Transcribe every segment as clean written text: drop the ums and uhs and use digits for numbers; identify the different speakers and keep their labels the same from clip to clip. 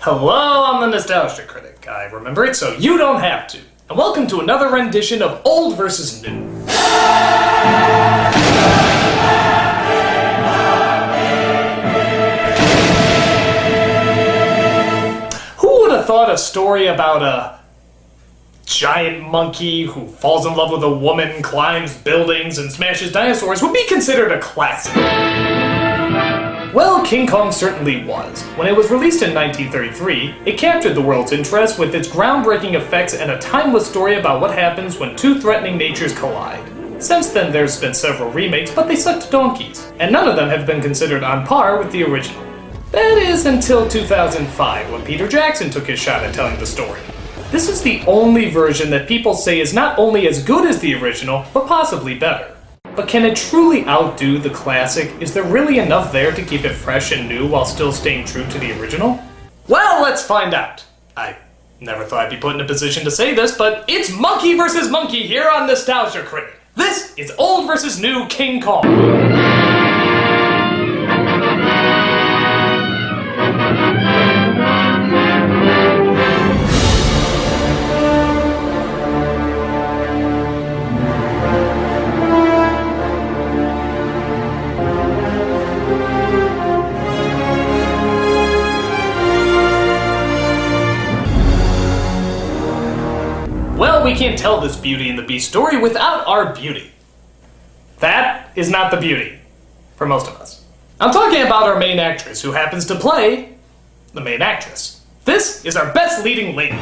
Speaker 1: Hello, I'm the Nostalgia Critic. I remember it so you don't have to. And welcome to another rendition of Old vs. New. Who would have thought a story about a giant monkey who falls in love with a woman, climbs buildings, and smashes dinosaurs would be considered a classic? Well, King Kong certainly was. When it was released in 1933, it captured the world's interest with its groundbreaking effects and a timeless story about what happens when two threatening natures collide. Since then, there's been several remakes, but they sucked donkeys, and none of them have been considered on par with the original. That is until 2005, when Peter Jackson took his shot at telling the story. This is the only version that people say is not only as good as the original, but possibly better. But can it truly outdo the classic? Is there really enough there to keep it fresh and new while still staying true to the original? Well, let's find out. I never thought I'd be put in a position to say this, but it's monkey versus monkey here on Nostalgia Critic. This is Old vs. New King Kong. Well, we can't tell this Beauty and the Beast story without our beauty. That is not the beauty, for most of us. I'm talking about our main actress, who happens to play the main actress. This is our best leading lady.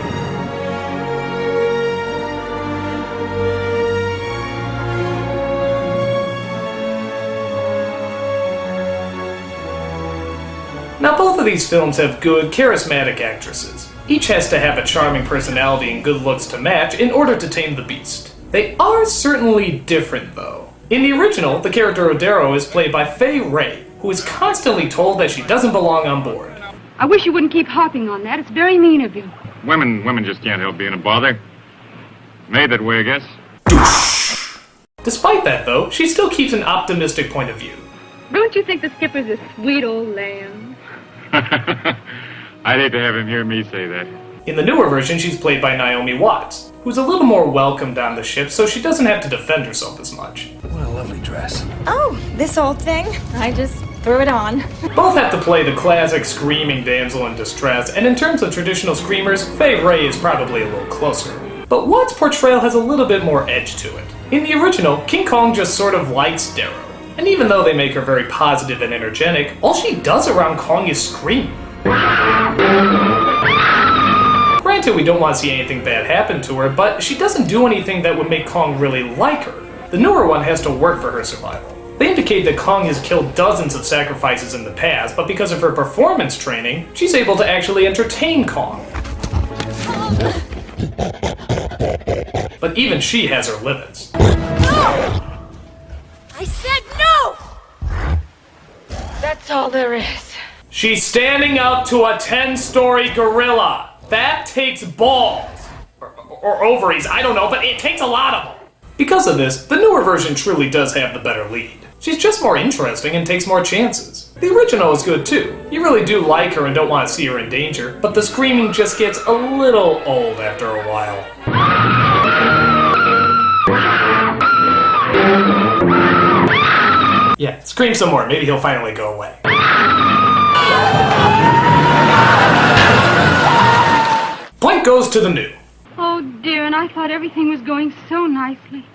Speaker 1: Now, both of these films have good, charismatic actresses. Each has to have a charming personality and good looks to match in order to tame the beast. They are certainly different, though. In the original, the character Odero is played by Fay Wray, who is constantly told that she doesn't belong on board.
Speaker 2: I wish you wouldn't keep harping on that. It's very mean of you.
Speaker 3: Women just can't help being a bother. Made that way, I guess.
Speaker 1: Despite that, though, she still keeps an optimistic point of view.
Speaker 2: Don't you think the skipper's a sweet old lamb?
Speaker 3: I'd hate to have him hear me say that.
Speaker 1: In the newer version, she's played by Naomi Watts, who's a little more welcomed on the ship, so she doesn't have to defend herself as much.
Speaker 4: What a lovely dress.
Speaker 5: Oh, this old thing? I just threw it on.
Speaker 1: Both have to play the classic screaming damsel in distress, and in terms of traditional screamers, Fay Wray is probably a little closer. But Watts' portrayal has a little bit more edge to it. In the original, King Kong just sort of likes Darrow. And even though they make her very positive and energetic, all she does around Kong is scream. Granted, we don't want to see anything bad happen to her, but she doesn't do anything that would make Kong really like her. The newer one has to work for her survival. They indicate that Kong has killed dozens of sacrifices in the past, but because of her performance training, she's able to actually entertain Kong. But even she has her limits.
Speaker 5: No! I said no! That's all there is.
Speaker 1: She's standing up to a 10-story gorilla. That takes balls. Or ovaries, I don't know, but it takes a lot of them. Because of this, the newer version truly does have the better lead. She's just more interesting and takes more chances. The original is good too. You really do like her and don't want to see her in danger, but the screaming just gets a little old after a while. Yeah, scream some more, maybe he'll finally go away. Point goes to the new.
Speaker 2: Oh, dear, and I thought everything was going so nicely.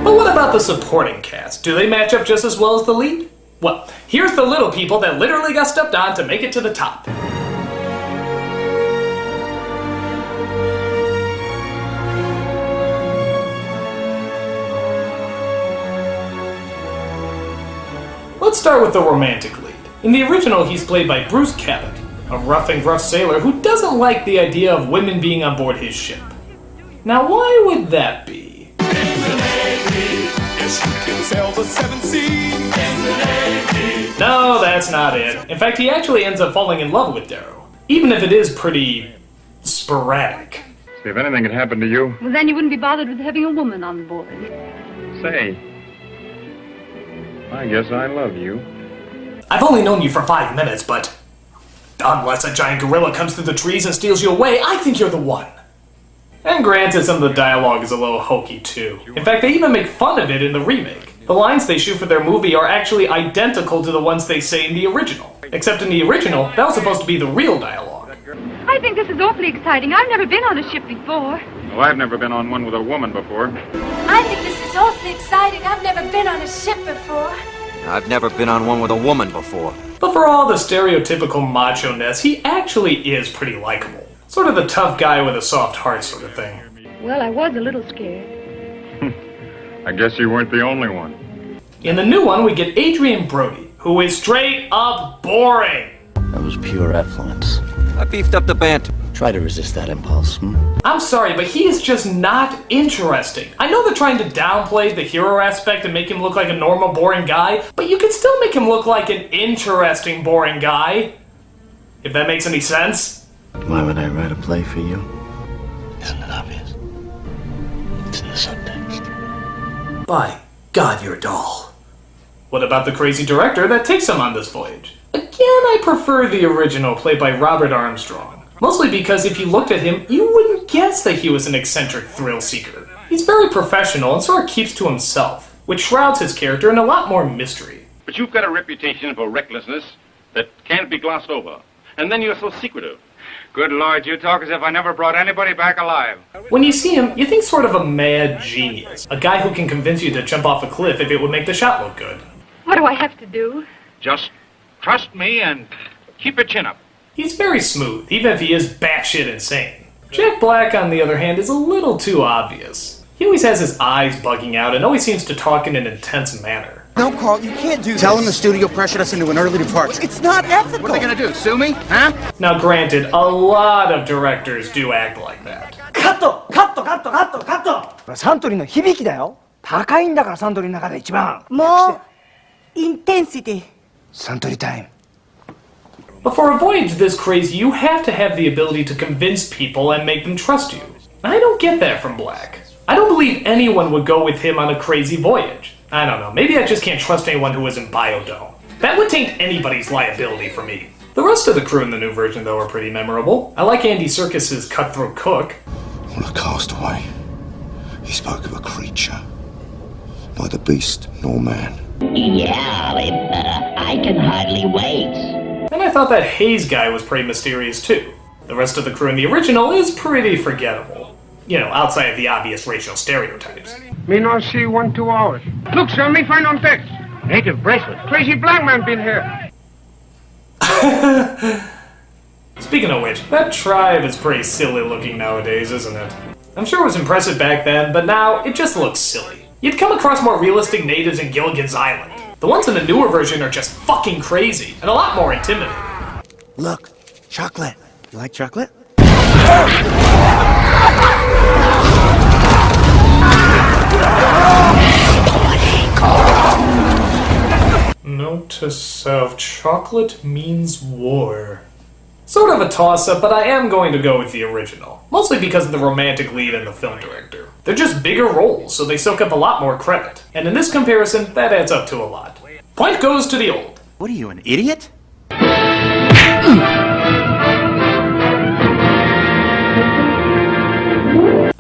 Speaker 1: But what about the supporting cast? Do they match up just as well as the lead? Well, here's the little people that literally got stepped on to make it to the top. Let's start with the romantic lead. In the original, he's played by Bruce Cabot, a rough and gruff sailor who doesn't like the idea of women being on board his ship. Now, why would that be? In the Navy, yes, you can sail the seven seas. In the Navy. No, that's not it. In fact, he actually ends up falling in love with Darrow, even if it is pretty sporadic.
Speaker 3: See, if anything had happened to you...
Speaker 2: Well, then you wouldn't be bothered with having a woman on board.
Speaker 3: Say, I guess I love you.
Speaker 1: I've only known you for 5 minutes, but unless a giant gorilla comes through the trees and steals you away, I think you're the one. And granted, some of the dialogue is a little hokey too. In fact, they even make fun of it in the remake. The lines they shoot for their movie are actually identical to the ones they say in the original. Except in the original, that was supposed to be the real dialogue.
Speaker 2: I think this is awfully exciting. I've never been on a ship before.
Speaker 3: Well, I've never been on one with a woman before.
Speaker 5: I think this is awfully exciting. I've never been on a ship before.
Speaker 4: I've never been on one with a woman before.
Speaker 1: But for all the stereotypical macho-ness, he actually is pretty likable. Sort of the tough guy with a soft heart sort of thing.
Speaker 2: Well, I was a little scared.
Speaker 3: I guess you weren't the only one.
Speaker 1: In the new one, we get Adrian Brody, who is straight up boring.
Speaker 6: That was pure effluence.
Speaker 4: I beefed up the banter.
Speaker 6: Try to resist that impulse,
Speaker 1: I'm sorry, but he is just not interesting. I know they're trying to downplay the hero aspect and make him look like a normal, boring guy, but you could still make him look like an interesting, boring guy. If that makes any sense.
Speaker 6: Why would I write a play for you? Isn't it obvious? It's in the subtext.
Speaker 1: By God, you're a doll. What about the crazy director that takes him on this voyage? Again, I prefer the original, played by Robert Armstrong. Mostly because if you looked at him, you wouldn't guess that he was an eccentric thrill seeker. He's very professional and sort of keeps to himself, which shrouds his character in a lot more mystery.
Speaker 3: But you've got a reputation for recklessness that can't be glossed over. And then you're so secretive. Good Lord, you talk as if I never brought anybody back alive.
Speaker 1: When you see him, you think sort of a mad genius. A guy who can convince you to jump off a cliff if it would make the shot look good.
Speaker 2: What do I have to do?
Speaker 3: Just trust me and keep your chin up.
Speaker 1: He's very smooth, even if he is batshit insane. Jack Black, on the other hand, is a little too obvious. He always has his eyes bugging out and always seems to talk in an intense manner.
Speaker 7: No, Carl, you can't do this.
Speaker 8: Tell them the studio pressured us into an early departure.
Speaker 7: It's not ethical.
Speaker 8: What are they gonna do, sue me? Huh?
Speaker 1: Now granted, a lot of directors do act like that.
Speaker 7: カットカットカットカットカットサントリーの響きだよ。高いんだからサントリーの中で一番。もう、インテンシティ。サントリータイム。
Speaker 1: But for a voyage this crazy, you have to have the ability to convince people and make them trust you. I don't get that from Black. I don't believe anyone would go with him on a crazy voyage. I don't know, maybe I just can't trust anyone who isn't Biodome. That would taint anybody's liability for me. The rest of the crew in the new version, though, are pretty memorable. I like Andy Serkis's cutthroat cook.
Speaker 9: On a castaway, he spoke of a creature. Neither beast nor man.
Speaker 10: Yeah, I can hardly wait.
Speaker 1: And I thought that Hayes guy was pretty mysterious too. The rest of the crew in the original is pretty forgettable. You know, outside of the obvious racial stereotypes.
Speaker 11: Me not see 1 2 hours. Look, sir, me find on deck.
Speaker 3: Native bracelet.
Speaker 11: Crazy black man been here.
Speaker 1: Speaking of which, that tribe is pretty silly looking nowadays, isn't it? I'm sure it was impressive back then, but now it just looks silly. You'd come across more realistic natives in Gilligan's Island. The ones in the newer version are just fucking crazy, and a lot more intimidating.
Speaker 7: Look, chocolate. You like chocolate?
Speaker 1: Note to self, chocolate means war. Sort of a toss-up, but I am going to go with the original. Mostly because of the romantic lead and the film director. They're just bigger roles, so they soak up a lot more credit. And in this comparison, that adds up to a lot. Point goes to the old.
Speaker 8: What are you, an idiot?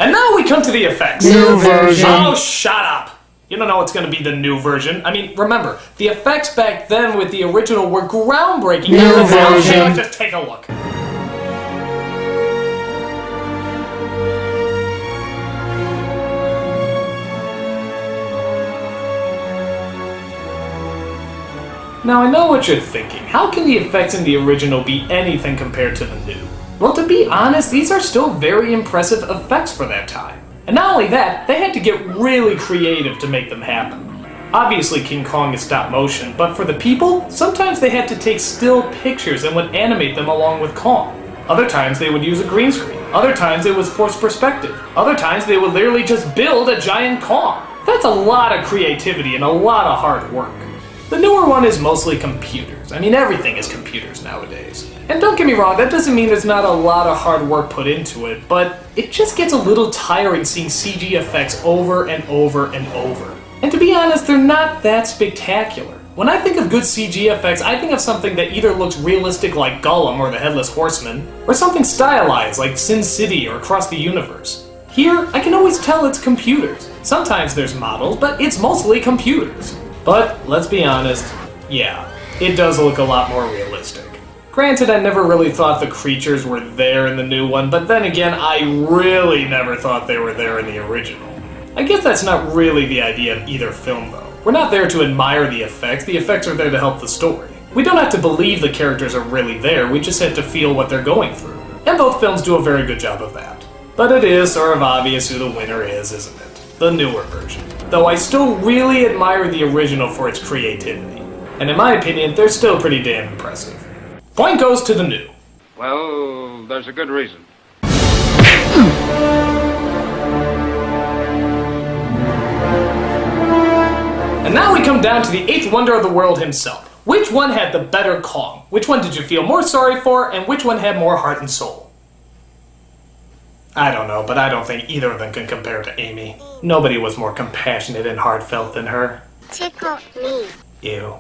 Speaker 1: And now we come to the effects.
Speaker 7: New version.
Speaker 1: Oh, shut up! You don't know what's going to be the new version. I mean, remember, the effects back then with the original were groundbreaking.
Speaker 7: New version.
Speaker 1: Okay, let's just take a look. Now, I know what you're thinking. How can the effects in the original be anything compared to the new? Well, to be honest, these are still very impressive effects for that time. And not only that, they had to get really creative to make them happen. Obviously, King Kong is stop motion, but for the people, sometimes they had to take still pictures and would animate them along with Kong. Other times they would use a green screen. Other times it was forced perspective. Other times they would literally just build a giant Kong. That's a lot of creativity and a lot of hard work. The newer one is mostly computers. I mean, everything is computers nowadays. And don't get me wrong, that doesn't mean there's not a lot of hard work put into it, but it just gets a little tiring seeing CG effects over and over and over. And to be honest, they're not that spectacular. When I think of good CG effects, I think of something that either looks realistic like Gollum or the Headless Horseman, or something stylized like Sin City or Across the Universe. Here, I can always tell it's computers. Sometimes there's models, but it's mostly computers. But, let's be honest, yeah, it does look a lot more realistic. Granted, I never really thought the creatures were there in the new one, but then again, I really never thought they were there in the original. I guess that's not really the idea of either film, though. We're not there to admire the effects are there to help the story. We don't have to believe the characters are really there, we just have to feel what they're going through. And both films do a very good job of that. But it is sort of obvious who the winner is, isn't it? The newer version. Though I still really admire the original for its creativity. And in my opinion, they're still pretty damn impressive. Point goes to the new.
Speaker 3: Well, there's a good reason.
Speaker 1: And now we come down to the eighth wonder of the world himself. Which one had the better Kong? Which one did you feel more sorry for, and which one had more heart and soul? I don't know, but I don't think either of them can compare to Amy. Nobody was more compassionate and heartfelt than her.
Speaker 5: Tickle me.
Speaker 1: Ew.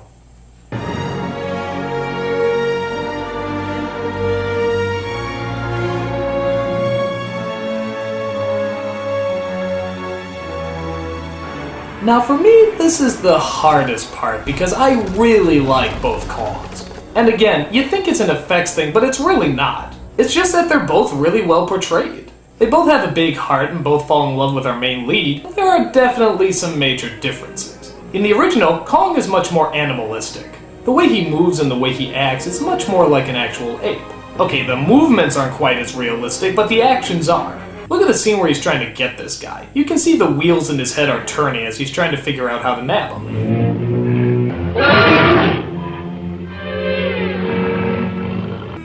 Speaker 1: Now for me, this is the hardest part because I really like both Kongs. And again, you'd think it's an effects thing, but it's really not. It's just that they're both really well portrayed. They both have a big heart and both fall in love with our main lead, but there are definitely some major differences. In the original, Kong is much more animalistic. The way he moves and the way he acts is much more like an actual ape. Okay, the movements aren't quite as realistic, but the actions are. Look at the scene where he's trying to get this guy. You can see the wheels in his head are turning as he's trying to figure out how to nab him.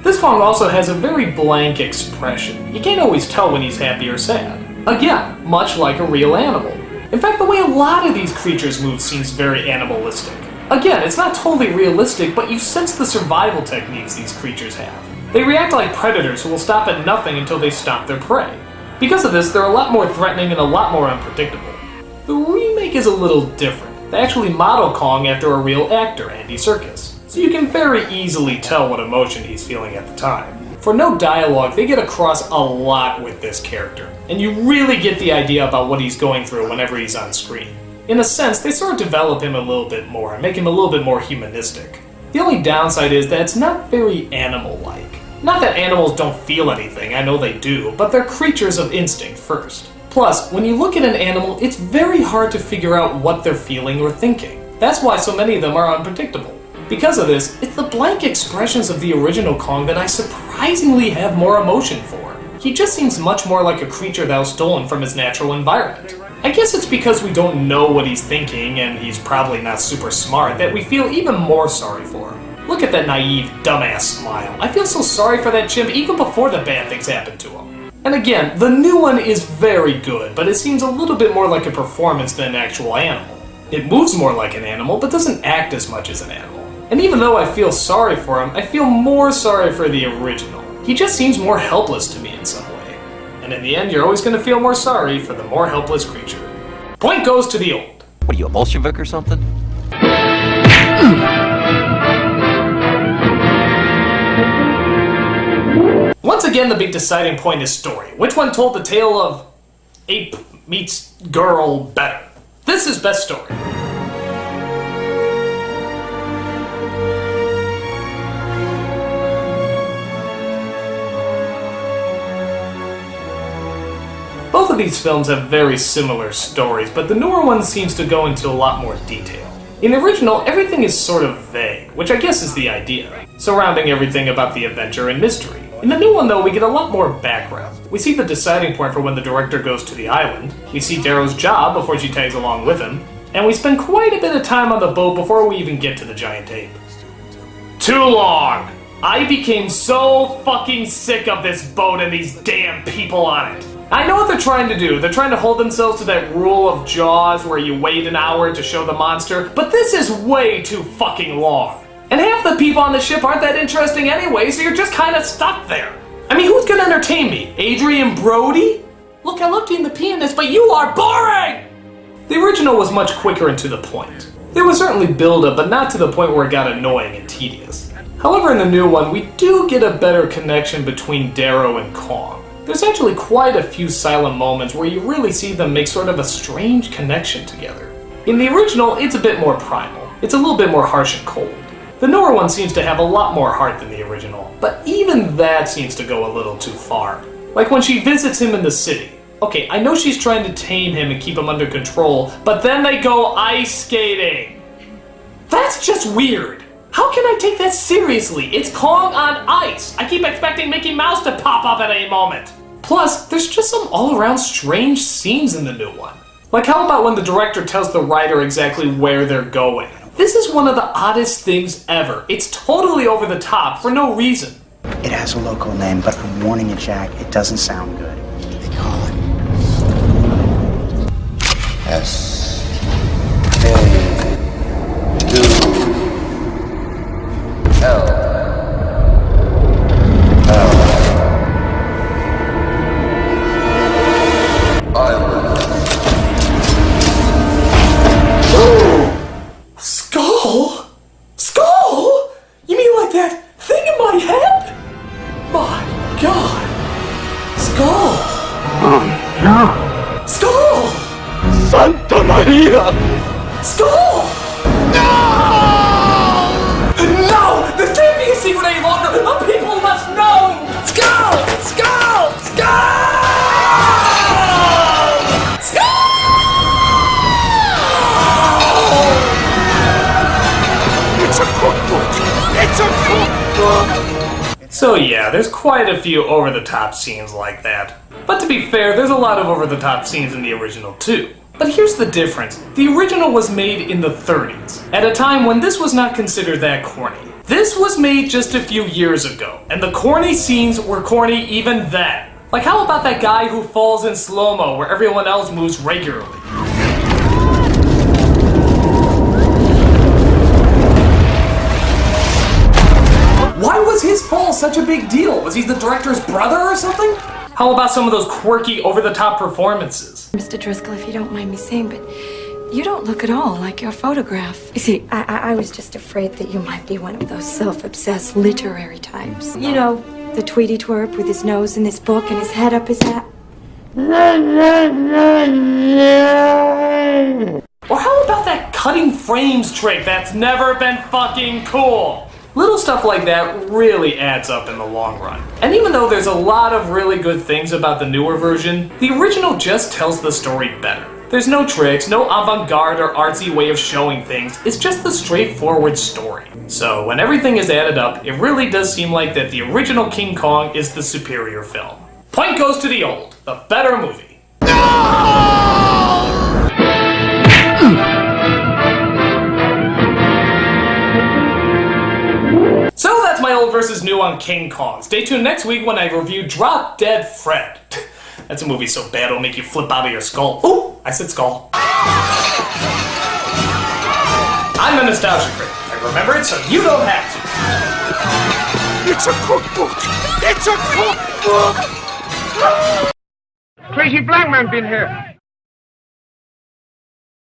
Speaker 1: This Kong also has a very blank expression. You can't always tell when he's happy or sad. Again, much like a real animal. In fact, the way a lot of these creatures move seems very animalistic. Again, it's not totally realistic, but you sense the survival techniques these creatures have. They react like predators who will stop at nothing until they stomp their prey. Because of this, they're a lot more threatening and a lot more unpredictable. The remake is a little different. They actually model Kong after a real actor, Andy Serkis, so you can very easily tell what emotion he's feeling at the time. For no dialogue, they get across a lot with this character, and you really get the idea about what he's going through whenever he's on screen. In a sense, they sort of develop him a little bit more and make him a little bit more humanistic. The only downside is that it's not very animal-like. Not that animals don't feel anything, I know they do, but they're creatures of instinct first. Plus, when you look at an animal, it's very hard to figure out what they're feeling or thinking. That's why so many of them are unpredictable. Because of this, it's the blank expressions of the original Kong that I surprisingly have more emotion for. He just seems much more like a creature that was stolen from his natural environment. I guess it's because we don't know what he's thinking and he's probably not super smart that we feel even more sorry for him. Look at that naive, dumbass smile. I feel so sorry for that chimp even before the bad things happen to him. And again, the new one is very good, but it seems a little bit more like a performance than an actual animal. It moves more like an animal, but doesn't act as much as an animal. And even though I feel sorry for him, I feel more sorry for the original. He just seems more helpless to me in some way. And in the end, you're always going to feel more sorry for the more helpless creature. Point goes to the old.
Speaker 4: What are you, a Bolshevik or something?
Speaker 1: Once again, the big deciding point is story. Which one told the tale of ape meets girl better? This is best story. Both of these films have very similar stories, but the newer one seems to go into a lot more detail. In the original, everything is sort of vague, which I guess is the idea, surrounding everything about the adventure and mystery. In the new one, though, we get a lot more background. We see the deciding point for when the director goes to the island, we see Darrow's job before she tags along with him, and we spend quite a bit of time on the boat before we even get to the giant ape. Too long! I became so fucking sick of this boat and these damn people on it. I know what they're trying to do. They're trying to hold themselves to that rule of Jaws where you wait an hour to show the monster, but this is way too fucking long. And half the people on the ship aren't that interesting anyway, so you're just kind of stuck there. I mean, who's gonna entertain me? Adrian Brody? Look, I love being the pianist, but you are boring! The original was much quicker and to the point. There was certainly build-up, but not to the point where it got annoying and tedious. However, in the new one, we do get a better connection between Darrow and Kong. There's actually quite a few silent moments where you really see them make sort of a strange connection together. In the original, it's a bit more primal. It's a little bit more harsh and cold. The newer one seems to have a lot more heart than the original, but even that seems to go a little too far. Like when she visits him in the city. Okay, I know she's trying to tame him and keep him under control, but then they go ice skating! That's just weird! How can I take that seriously? It's Kong on ice! I keep expecting Mickey Mouse to pop up at any moment! Plus, there's just some all-around strange scenes in the new one. Like how about when the director tells the writer exactly where they're going? This is one of the oddest things ever. It's totally over the top for no reason.
Speaker 12: It has a local name, but I'm warning you, Jack, it doesn't sound good. They call it
Speaker 9: S-A-2-L.
Speaker 1: Skull? Skull? You mean like that thing in my head? My God. Skull.
Speaker 6: Oh, no.
Speaker 1: Skull!
Speaker 6: Santa Maria!
Speaker 1: Skull! No! No! This can't be a secret any longer! The people must know! Skull! Skull! Skull! Skull!
Speaker 6: It's a cookbook! It's a cookbook!
Speaker 1: So yeah, there's quite a few over-the-top scenes like that. But to be fair, there's a lot of over-the-top scenes in the original too. But here's the difference. The original was made in the 30s, at a time when this was not considered that corny. This was made just a few years ago, and the corny scenes were corny even then. Like how about that guy who falls in slow-mo where everyone else moves regularly? Why was his fall such a big deal? Was he the director's brother or something? How about some of those quirky, over-the-top performances?
Speaker 5: Mr. Driscoll, if you don't mind me saying, but you don't look at all like your photograph. You see, I was just afraid that you might be one of those self-obsessed literary types. You know, the Tweety twerp with his nose in this book and his head up his hat.
Speaker 1: Or how about that cutting frames trick that's never been fucking cool? Little stuff like that really adds up in the long run. And even though there's a lot of really good things about the newer version, the original just tells the story better. There's no tricks, no avant-garde or artsy way of showing things, it's just the straightforward story. So when everything is added up, it really does seem like that the original King Kong is the superior film. Point goes to the old, the better movie. So that's my old versus new on King Kong. Stay tuned next week when I review Drop Dead Fred. That's a movie so bad it'll make you flip out of your skull. Oh, I said skull. I'm the Nostalgia Critic. I remember it so you don't have to.
Speaker 6: It's a cookbook! It's a cookbook!
Speaker 11: Crazy black man been here.